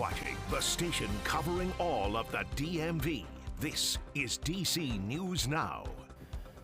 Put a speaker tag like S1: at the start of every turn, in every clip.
S1: watching the station covering all of the DMV. This is DC News Now.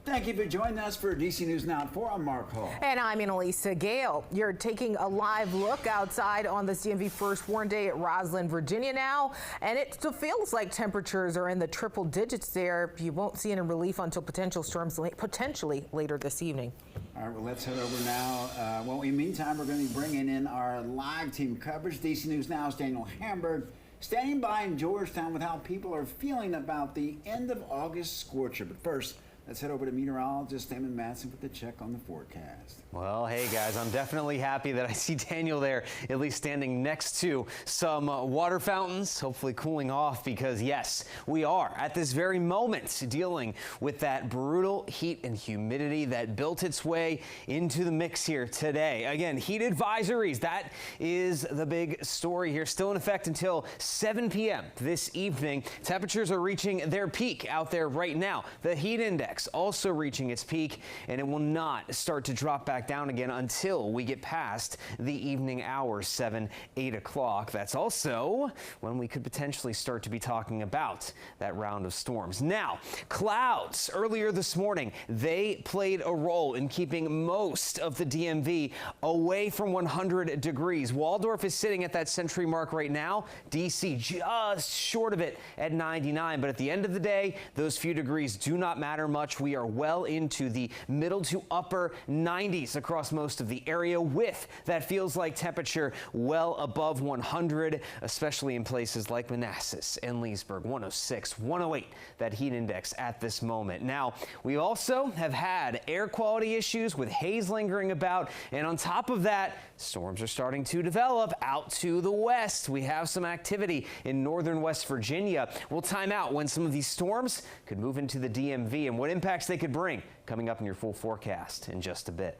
S2: Thank you for joining us for DC News Now at 4. I'm Mark Hall.
S3: And I'm Annalisa Gale. You're taking a live look outside on this DMV First Warn Day at Roslyn, Virginia now. And it still feels like temperatures are in the triple digits there. You won't see any relief until potential storms potentially later this evening.
S2: All right, well, let's head over now. Well, in the meantime, we're going to be bringing in our live team coverage. DC News Now's Daniel Hamburg standing by in Georgetown with how people are feeling about the end of August scorcher. But first, let's head over to meteorologist Damon Matson with the check on the forecast.
S4: Well, hey guys, I'm definitely happy that I see Daniel there, at least standing next to some water fountains, hopefully cooling off, because yes, we are at this very moment dealing with that brutal heat and humidity that built its way into the mix here today. Again, heat advisories, that is the big story here, still in effect until 7 p.m. this evening. Temperatures are reaching their peak out there right now. The heat index also reaching its peak, and it will not start to drop back down again until we get past the evening hours, 7, 8 o'clock. That's also when we could potentially start to be talking about that round of storms. Now, clouds earlier this morning, they played a role in keeping most of the DMV away from 100 degrees. Waldorf is sitting at that century mark right now. DC just short of it at 99. But at the end of the day, those few degrees do not matter much. We are well into the middle to upper 90s across most of the area, with that feels like temperature well above 100, especially in places like Manassas and Leesburg. 106, 108, that heat index at this moment. Now, we also have had air quality issues with haze lingering about, and on top of that, storms are starting to develop out to the west. We have some activity in northern West Virginia. We'll time out when some of these storms could move into the DMV and what impacts they could bring, coming up in your full forecast in just a bit.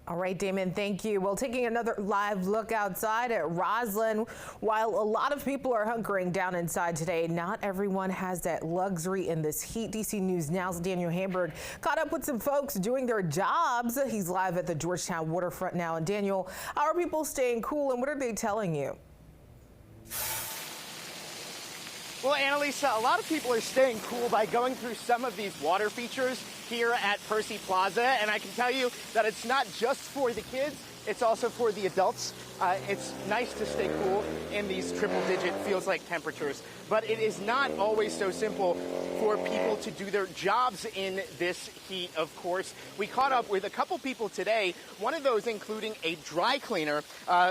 S3: All right, Damon, thank you. Well, taking another live look outside at Roslyn. While a lot of people are hunkering down inside today, not everyone has that luxury in this heat. DC News Now's Daniel Hamburg caught up with some folks doing their jobs. He's live at the Georgetown waterfront now. And Daniel, how are people staying cool and what are they telling you?
S5: Well, Annalisa, a lot of people are staying cool by going through some of these water features here at Percy Plaza, and I can tell you that it's not just for the kids, it's also for the adults. It's nice to stay cool in these triple-digit feels-like temperatures, but it is not always so simple for people to do their jobs in this heat, of course. We caught up with a couple people today, one of those including a dry cleaner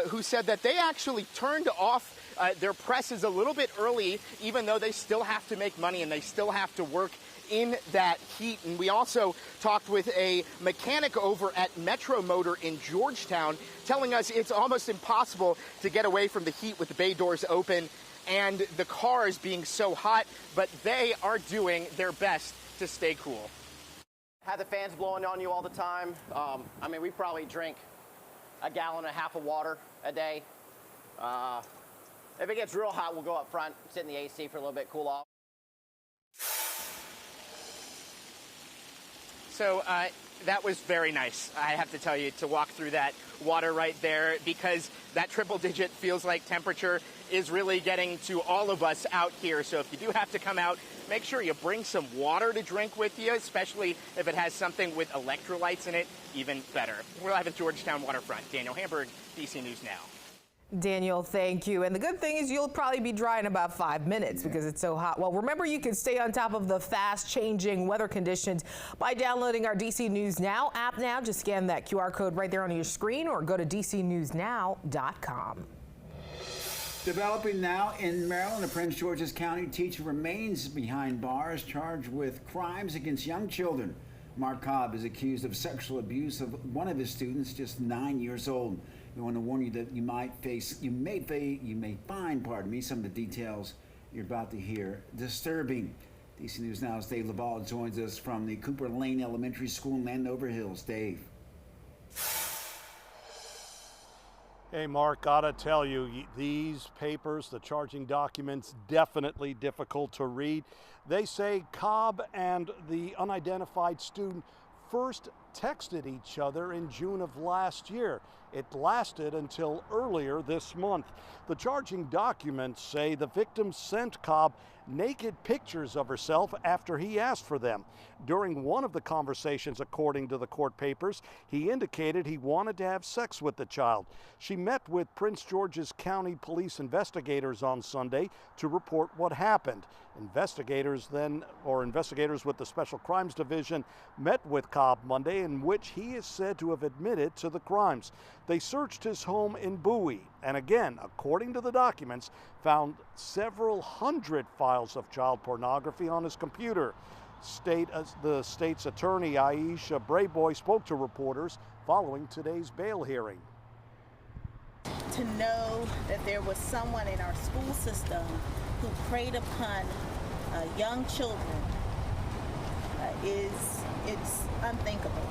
S5: who said that they actually turned off their presses a little bit early, even though they still have to make money and they still have to work in that heat. And we also talked with a mechanic over at Metro Motor in Georgetown, telling us it's almost impossible to get away from the heat with the bay doors open and the cars being so hot, but they are doing their best to stay cool.
S6: Have the fans blowing on you all the time. I mean, we probably drink a gallon and a half of water a day. If it gets real hot, we'll go up front, sit in the AC for a little bit, cool off.
S5: So that was very nice, I have to tell you, to walk through that water right there, because that triple-digit feels like temperature is really getting to all of us out here. So if you do have to come out, make sure you bring some water to drink with you, especially if it has something with electrolytes in it, even better. We're live at Georgetown Waterfront. Daniel Hamburg, DC News Now.
S3: Daniel, thank you. And the good thing is you'll probably be dry in about 5 minutes because it's so hot. Well, remember, you can stay on top of the fast-changing weather conditions by downloading our DC News Now app now. Just scan that QR code right there on your screen or go to dcnewsnow.com.
S2: Developing now in Maryland, a Prince George's County teacher remains behind bars charged with crimes against young children. Mark Cobb is accused of sexual abuse of one of his students, just 9 years old. We want to warn you that you may find some of the details you're about to hear disturbing. DC News Now's Dave Laval joins us from the Cooper Lane Elementary School in Landover Hills. Dave.
S7: Hey, Mark, gotta tell you, these papers, the charging documents, definitely difficult to read. They say Cobb and the unidentified student first texted each other in June of last year. It lasted until earlier this month. The charging documents say the victim sent Cobb naked pictures of herself after he asked for them. During one of the conversations, according to the court papers, he indicated he wanted to have sex with the child. She met with Prince George's County police investigators on Sunday to report what happened. Investigators with the Special Crimes Division met with Cobb Monday, in which he is said to have admitted to the crimes. They searched his home in Bowie and again, according to the documents, found several hundred files of child pornography on his computer. The state's attorney, Aisha Brayboy, spoke to reporters following today's bail hearing.
S8: To know that there was someone in our school system who preyed upon young children it's unthinkable.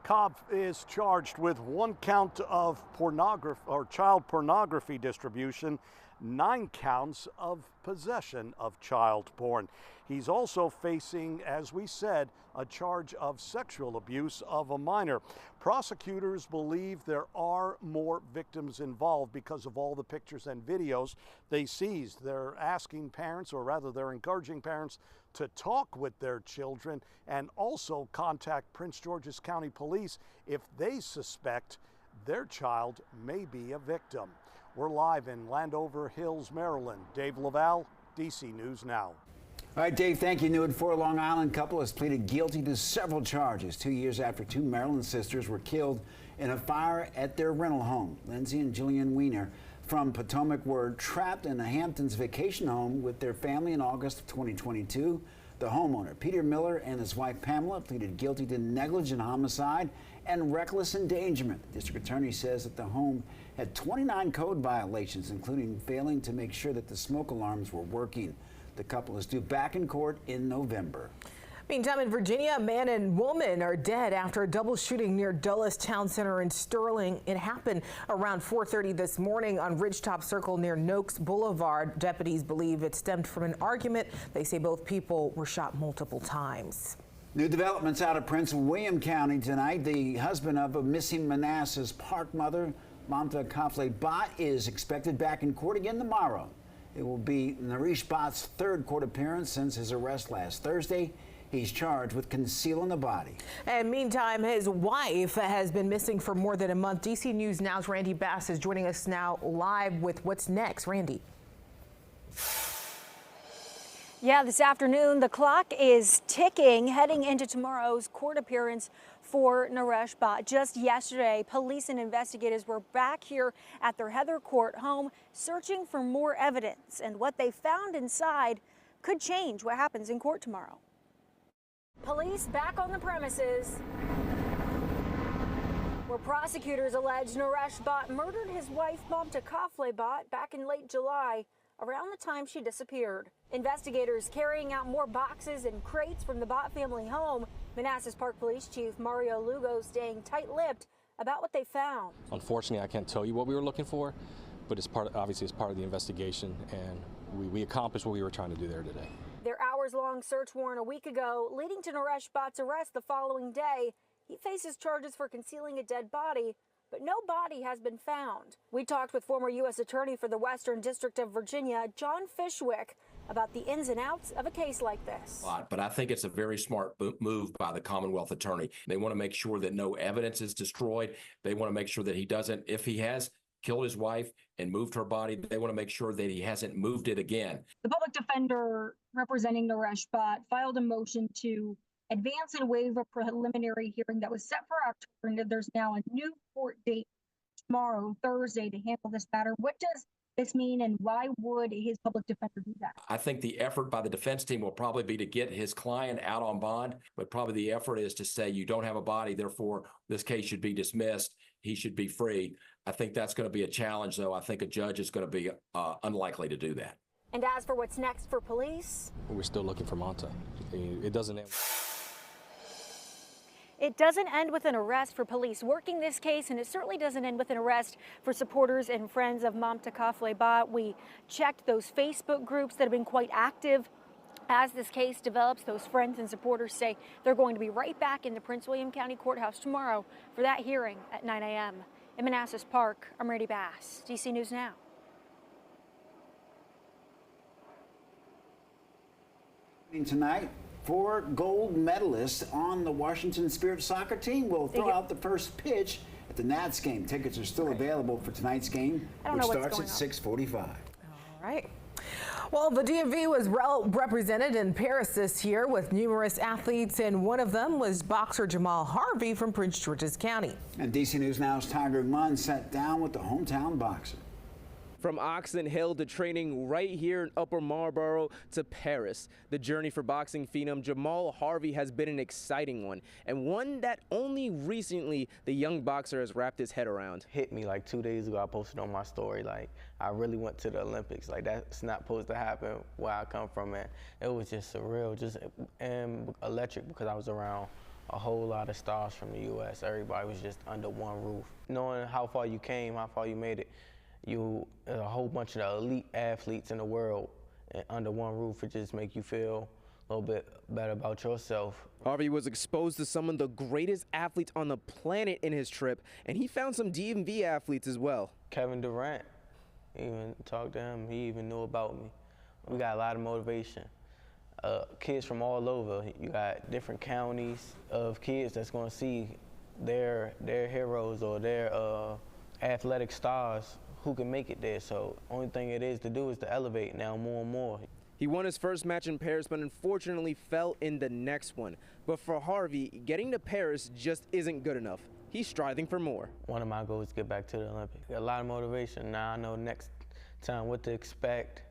S7: Cobb is charged with 1 count of child pornography distribution, 9 counts of possession of child porn. He's also facing, as we said, a charge of sexual abuse of a minor. Prosecutors believe there are more victims involved because of all the pictures and videos they seized. They're asking parents, or rather they're encouraging parents, to talk with their children and also contact Prince George's County Police if they suspect their child may be a victim. We're live in Landover Hills, Maryland. Dave Laval, DC News Now.
S2: All right, Dave, thank you. New at 4 Long Island couple has pleaded guilty to several charges 2 years after 2 Maryland sisters were killed in a fire at their rental home. Lindsay and Jillian Weiner from Potomac were trapped in a Hamptons vacation home with their family in August of 2022. The homeowner, Peter Miller, and his wife, Pamela, pleaded guilty to negligent homicide and reckless endangerment. The district attorney says that the home had 29 code violations, including failing to make sure that the smoke alarms were working. The couple is due back in court in November.
S3: Meantime, in Virginia, a man and woman are dead after a double shooting near Dulles Town Center in Sterling. It happened around 4:30 this morning on Ridgetop Circle near Noakes Boulevard. Deputies believe it stemmed from an argument. They say both people were shot multiple times.
S2: New developments out of Prince William County tonight. The husband of a missing Manassas Park mother, Mamta Kafle Bhatt, is expected back in court again tomorrow. It will be Naresh Bhatt's 3rd court appearance since his arrest last Thursday. He's charged with concealing the body.
S3: And meantime, his wife has been missing for more than a month. DC News Now's Randy Bass is joining us now live with what's next. Randy.
S9: Yeah, this afternoon, the clock is ticking, heading into tomorrow's court appearance for Naresh Bhatt. Just yesterday, police and investigators were back here at their Heather Court home searching for more evidence, and what they found inside could change what happens in court tomorrow. Police back on the premises where prosecutors allege Naresh Bhatt murdered his wife, Mamta Kafle Bhatt, back in late July, around the time she disappeared. Investigators carrying out more boxes and crates from the Bhatt family home. Manassas Park Police Chief Mario Lugo staying tight-lipped about what they found.
S10: Unfortunately, I can't tell you what we were looking for, but obviously it's part of the investigation, and we accomplished what we were trying to do there today.
S9: Their hours-long search warrant a week ago, leading to Naresh Bhatt's arrest the following day. He faces charges for concealing a dead body, but no body has been found. We talked with former U.S. Attorney for the Western District of Virginia, John Fishwick, about the ins and outs of a case like this.
S11: But I think it's a very smart move by the Commonwealth Attorney. They want to make sure that no evidence is destroyed. They want to make sure that he doesn't, if he has killed his wife and moved her body, they want to make sure that he hasn't moved it again.
S12: The public defender representing Naresh Bhatt filed a motion to advance and waive a preliminary hearing that was set for October, and there's now a new court date tomorrow, Thursday, to handle this matter. What does this mean, and why would his public defender do that?
S11: I think the effort by the defense team will probably be to get his client out on bond, but probably the effort is to say you don't have a body, therefore this case should be dismissed. He should be free. I think that's going to be a challenge, though. I think a judge is going to be unlikely to do that.
S9: And as for what's next for police?
S10: We're still looking for Mamta. It doesn't end.
S9: It doesn't end with an arrest for police working this case, and it certainly doesn't end with an arrest for supporters and friends of Mamta Kafle Bhatt. We checked those Facebook groups that have been quite active As this case develops, those friends and supporters say they're going to be right back in the Prince William County Courthouse tomorrow for that hearing at 9 a.m. In Manassas Park, I'm Randy Bass, DC News Now.
S2: Tonight, 4 gold medalists on the Washington Spirit soccer team will throw out the first pitch at the Nats game. Tickets are still available for tonight's game, which starts at 6:45.
S3: All right. Well, the DMV was well represented in Paris this year with numerous athletes, and one of them was boxer Jamal Harvey from Prince George's County.
S2: And DC News Now's Tiger Munn sat down with the hometown boxer.
S13: From Oxon Hill to training right here in Upper Marlboro to Paris, the journey for boxing phenom Jamal Harvey has been an exciting one, and one that only recently the young boxer has wrapped his head around.
S14: Hit me like 2 days ago. I posted on my story, like, I really went to the Olympics. Like, that's not supposed to happen where I come from, and it was just surreal, and electric, because I was around a whole lot of stars from the U.S. Everybody was just under one roof. Knowing how far you came, how far you made it, a whole bunch of the elite athletes in the world under one roof, it just make you feel a little bit better about yourself.
S13: Harvey was exposed to some of the greatest athletes on the planet in his trip, and he found some DMV athletes as well.
S14: Kevin Durant, even talked to him, he even knew about me. We got a lot of motivation. Kids from all over, you got different counties of kids that's gonna see their heroes or their athletic stars who can make it there. So only thing it is to do is to elevate now more and more.
S13: He won his first match in Paris, but unfortunately fell in the next one. But for Harvey, getting to Paris just isn't good enough. He's striving for more.
S14: One of my goals is to get back to the Olympics. A lot of motivation. Now I know next time what to expect.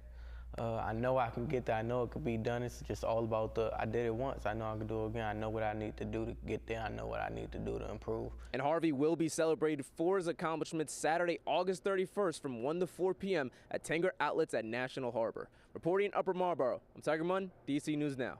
S14: I know I can get there. I know it could be done. It's just all about I did it once. I know I can do it again. I know what I need to do to get there. I know what I need to do to improve.
S13: And Harvey will be celebrated for his accomplishments Saturday, August 31st from 1 to 4 p.m. at Tanger Outlets at National Harbor. Reporting in Upper Marlboro, I'm Tiger Munn, DC News Now.